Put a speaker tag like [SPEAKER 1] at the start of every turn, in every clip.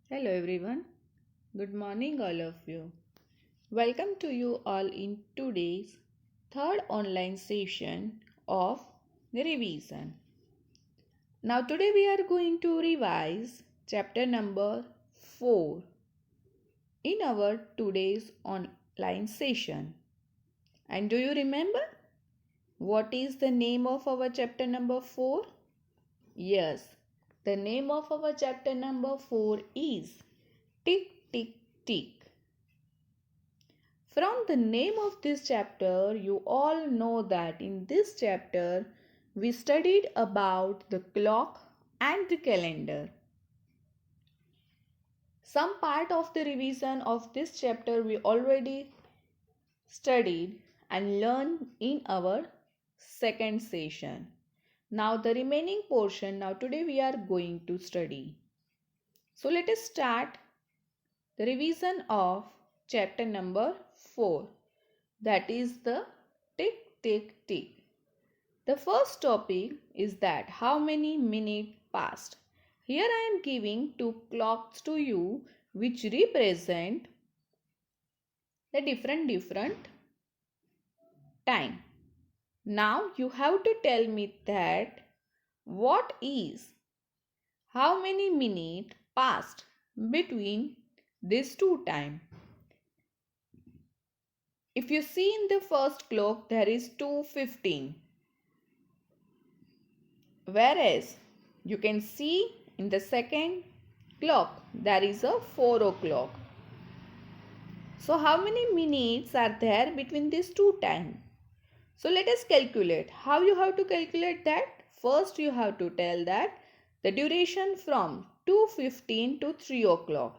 [SPEAKER 1] Hello everyone. Good morning all of you. Welcome to you all in today's third online session of the revision. Now today we are going to revise chapter number 4 in our today's online session. And do you remember what is the name of our chapter number 4? Yes, the name of our chapter number 4 is Tick Tick Tick. From the name of this chapter, you all know that in this chapter we studied about the clock and the calendar. Some part of the revision of this chapter we already studied and learned in our second session. Now the remaining portion, now today we are going to study. So let us start the revision of chapter number 4, that is the tick tick tick. The first topic is that how many minutes passed. Here I am giving two clocks to you which represent the different time. Now you have to tell me that what is how many minutes passed between these two time. If you see in the first clock there is 2:15, whereas you can see in the second clock there is a 4 o'clock. So how many minutes are there between these two times? So let us calculate. How you have to calculate that? First you have to tell that the duration from 2:15 to 3 o'clock.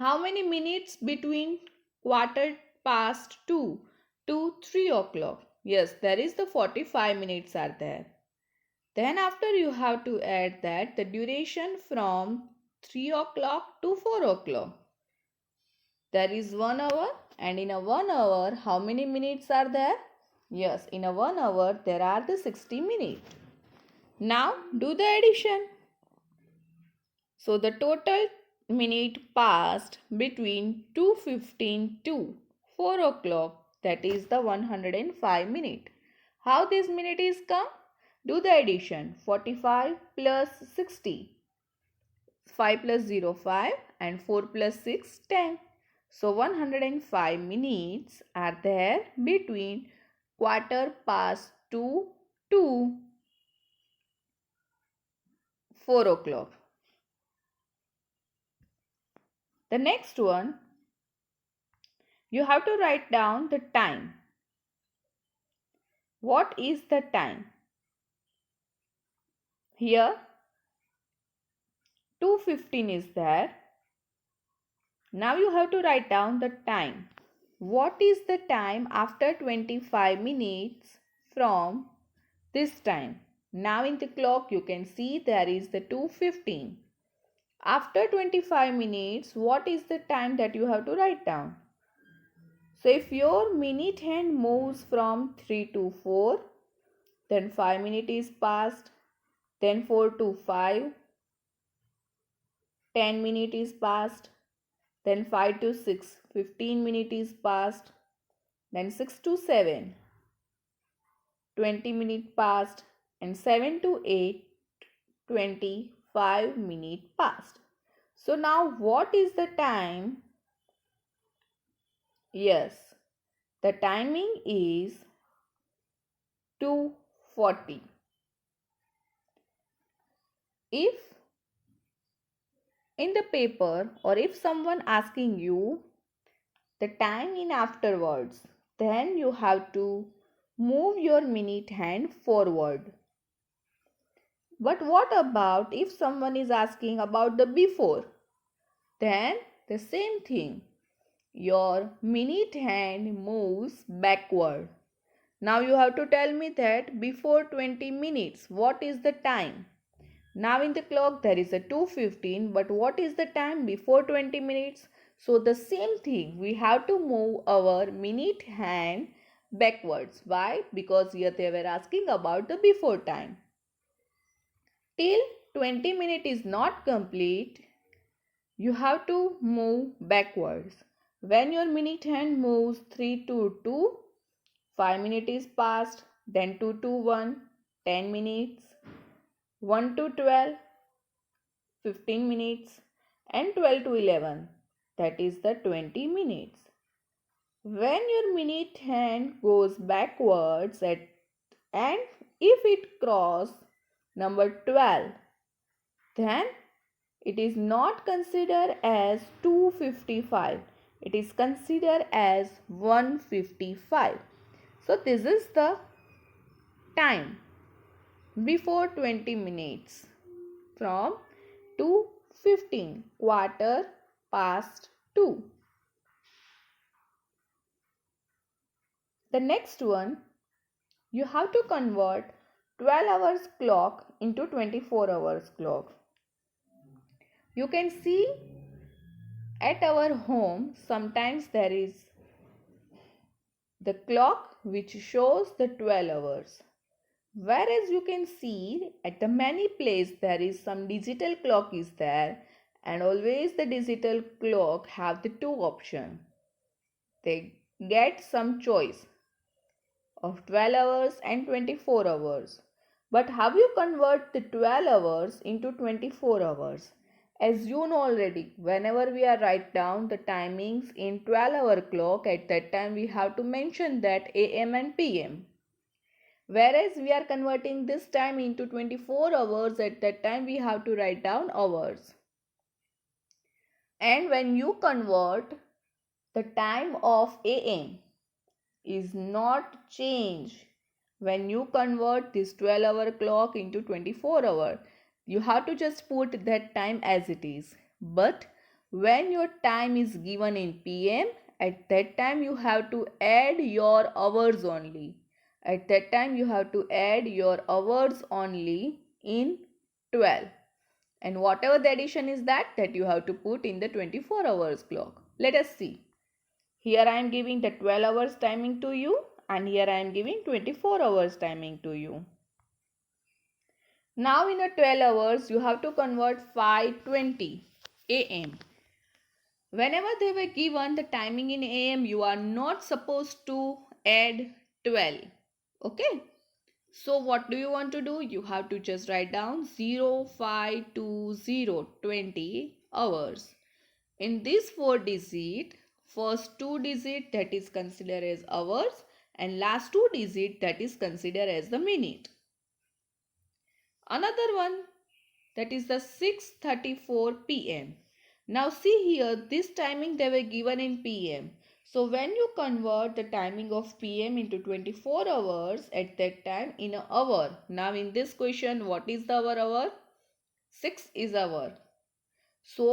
[SPEAKER 1] How many minutes between quarter past 2 to 3 o'clock? Yes, there is the 45 minutes are there. Then after you have to add that the duration from 3 o'clock to 4 o'clock. There is 1 hour, and in a 1 hour how many minutes are there? Yes, in a 1 hour there are the 60 minutes. Now do the addition. So the total minute passed between 2:15 to 4 o'clock, that is the 105 minute. How this minute is come? Do the addition. 45 plus 60. 5 plus 0, 5, and 4 plus 6, 10. So 105 minutes are there between quarter past 2 to 4 o'clock. The next one, you have to write down the time. What is the time? Here 2:15 is there. Now you have to write down the time. What is the time after 25 minutes from this time? Now in the clock you can see there is the 2:15. After 25 minutes, what is the time that you have to write down? So if your minute hand moves from 3 to 4, then 5 minutes is passed, then 4 to 5, 10 minutes is passed, then 5 to 6, 15 minutes is passed, then 6 to 7, 20 minutes passed, and 7 to 8, 25 minutes passed. So now what is the time? Yes, the timing is 2:40. If in the paper or if someone asking you the time in afterwards, then you have to move your minute hand forward. But what about if someone is asking about the before? Then the same thing. Your minute hand moves backward. Now you have to tell me that before 20 minutes, what is the time? Now in the clock there is a 2:15, but what is the time before 20 minutes? So the same thing, we have to move our minute hand backwards. Why? Because here they were asking about the before time. Till 20 minutes is not complete, you have to move backwards. When your minute hand moves 3 to 2, 5 minutes is passed, then 2 to 1, 10 minutes, 1 to 12, 15 minutes, and 12 to 11, that is the 20 minutes. When your minute hand goes backwards and if it crosses number 12, then it is not considered as 2:55. It is considered as 1:55. So this is the time before 20 minutes from 2:15, quarter past 2. The next one, you have to convert 12 hours clock into 24 hours clock. You can see at our home sometimes there is the clock which shows the 12 hours. Whereas you can see at the many places there is some digital clock is there, and always the digital clock have the two option. They get some choice of 12 hours and 24 hours. But how you convert the 12 hours into 24 hours? As you know already, whenever we are write down the timings in 12-hour clock, at that time we have to mention that AM and PM. Whereas we are converting this time into 24 hours, at that time we have to write down hours. And when you convert, the time of AM is not changed. When you convert this 12-hour clock into 24 hour, you have to just put that time as it is. But when your time is given in PM, at that time you have to add your hours only. At that time you have to add your hours only in 12. And whatever the addition is that you have to put in the 24 hours clock. Let us see. Here I am giving the 12 hours timing to you, and here I am giving 24 hours timing to you. Now in a 12 hours you have to convert 5:20 AM. Whenever they were given the timing in AM, you are not supposed to add 12. Okay. So what do you want to do? You have to just write down 0520 hours. In this 4 digit, first 2 digit that is considered as hours, and last 2 digit that is considered as the minute. Another one, that is the 6:34 PM. Now see here, this timing they were given in PM. So when you convert the timing of PM into 24 hours, at that time in an hour. Now in this question, what is the hour? 6 is hour. So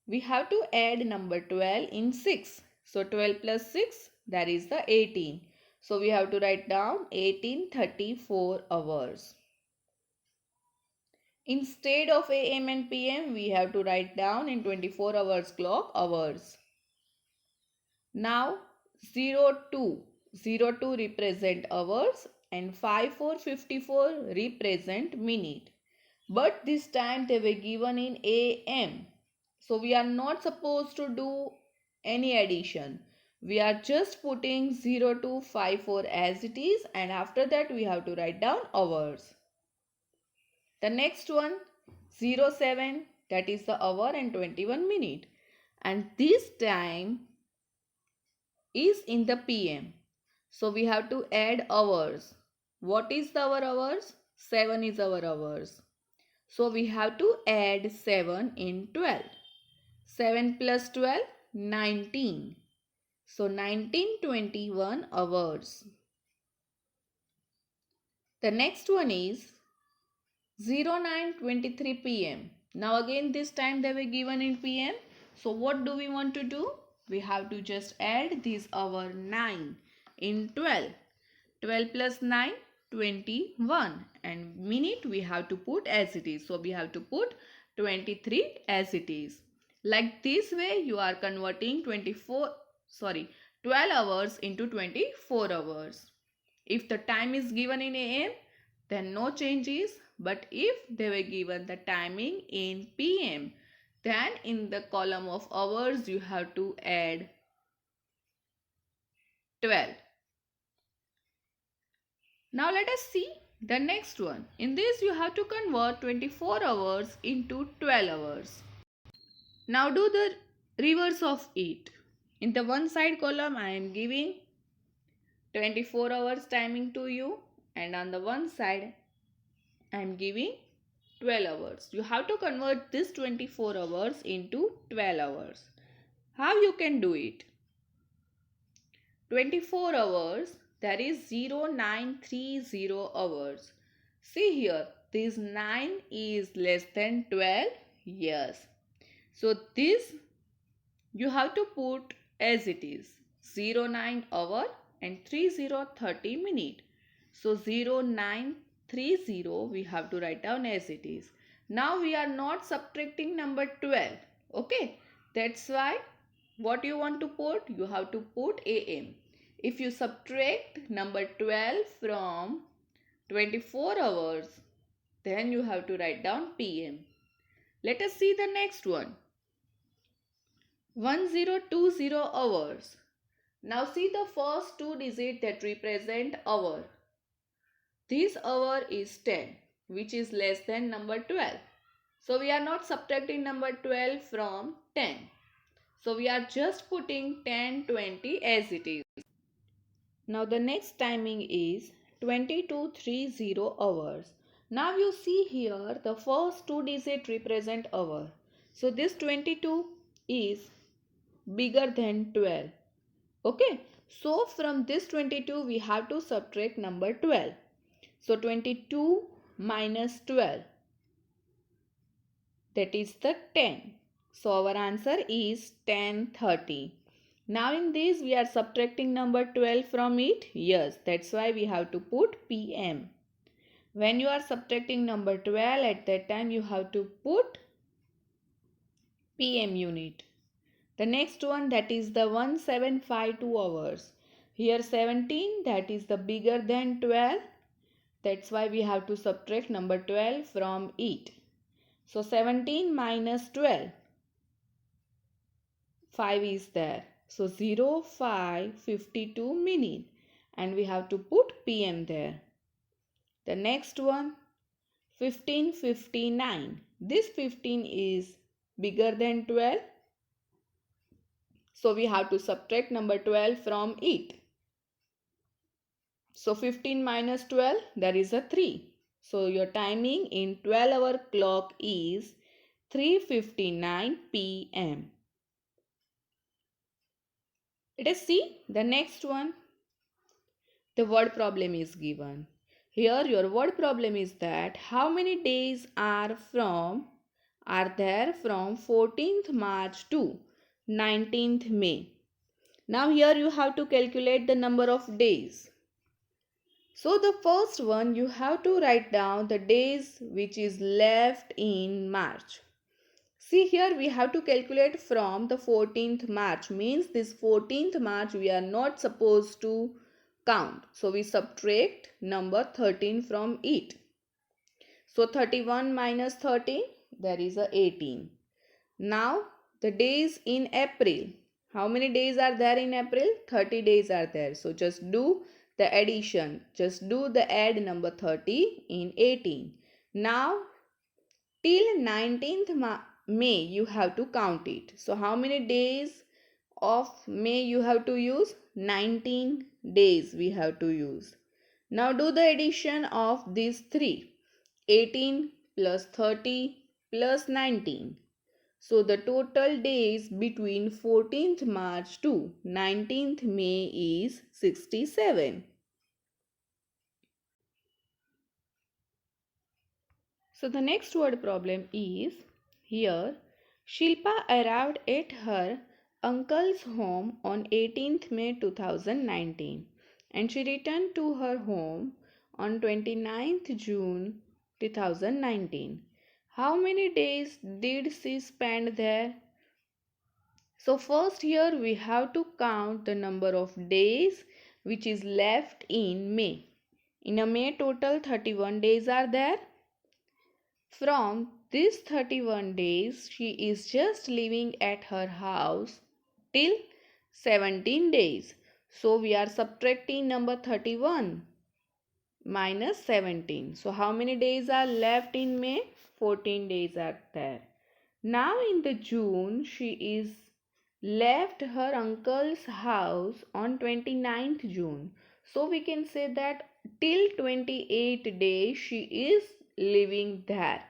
[SPEAKER 1] we have to add number 12 in 6. So 12 plus 6, that is the 18. So we have to write down 18:34 hours. Instead of AM and PM, we have to write down in 24 hours clock hours. Now 02 represent hours and 5454 represent minute. But this time they were given in AM. So we are not supposed to do any addition. We are just putting 0254 as it is, and after that we have to write down hours. The next one, 07, that is the hour and 21 minute. And this time is in the PM. So we have to add hours. What is our hours? 7 is our hours. So we have to add 7 in 12. 7 plus 12, 19. So 1921 hours. The next one is 09:23 PM. Now again this time they were given in PM. So what do we want to do? We have to just add this hour 9 in 12. 12 plus 9, 21. And minute we have to put as it is. So we have to put 23 as it is. Like this way you are converting 12 hours into 24 hours. If the time is given in AM, then no changes. But if they were given the timing in PM, Then in the column of hours you have to add 12. Now let us see the next one. In this you have to convert 24 hours into 12 hours. Now do the reverse of it. In the one side column I am giving 24 hours timing to you, and on the one side I am giving 12 hours. You have to convert this 24 hours into 12 hours. How you can do it? 24 hours, that is 0930 hours. See here, this 9 is less than 12. Yes. So this you have to put as it is 09 hour and 30 minute. So 0930 we have to write down as it is. Now we are not subtracting number 12. Okay, that's why what you want to put, you have to put AM. If you subtract number 12 from 24 hours, then you have to write down PM. Let us see the next one. 1020 hours. Now see the first two digits that represent hour. This hour is 10, which is less than number 12. So we are not subtracting number 12 from 10. So we are just putting 1020 as it is. Now the next timing is 2230 hours. Now you see here the first two digits represent hour. So this 22 is bigger than 12. Okay, so from this 22 we have to subtract number 12. So 22 minus 12, that is the 10. So our answer is 1030. Now in this we are subtracting number 12 from it. Yes, that's why we have to put PM. When you are subtracting number 12, at that time you have to put PM unit. The next one, that is the 1752 hours. Here 17, that is the bigger than 12. That's why we have to subtract number 12 from it. So 17 minus 12. 5 is there. So 0552 minute. And we have to put PM there. The next one, 1559. This 15 is bigger than 12. So we have to subtract number 12 from it. So 15 minus 12, there is a 3. So your timing in 12-hour clock is 3:59 PM. Let us see the next one. The word problem is given. Here your word problem is that how many days are there from 14th March to 19th May. Now here you have to calculate the number of days. So the first one you have to write down the days which is left in March. See here we have to calculate from the 14th March, means this 14th March we are not supposed to count. So we subtract number 13 from it. So 31 minus 13, there is a 18. Now the days in April. How many days are there in April? 30 days are there. So just do the addition. Just do the add number 30 in 18. Now till 19th May you have to count it. So how many days of May you have to use? 19 days we have to use. Now do the addition of these three. 18 plus 30 plus 19. So the total days between 14th March to 19th May is 67. So the next word problem is, here Shilpa arrived at her uncle's home on 18th May 2019 and she returned to her home on 29th June 2019. How many days did she spend there? So first here we have to count the number of days which is left in May. In a May total 31 days are there. From these 31 days she is just living at her house till 17 days. So we are subtracting number 31 minus 17. So how many days are left in May? 14 days are there. Now in the June she is left her uncle's house on 29th June. So we can say that till 28 days she is living there.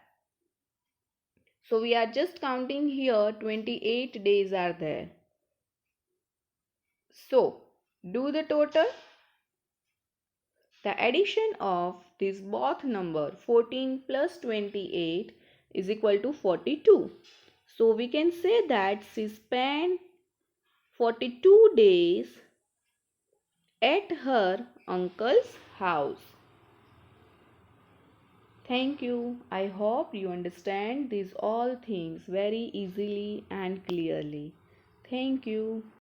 [SPEAKER 1] So we are just counting here 28 days are there. So do the total. The addition of this both number 14 plus 28 is equal to 42. So we can say that she spent 42 days at her uncle's house. Thank you. I hope you understand these all things very easily and clearly. Thank you.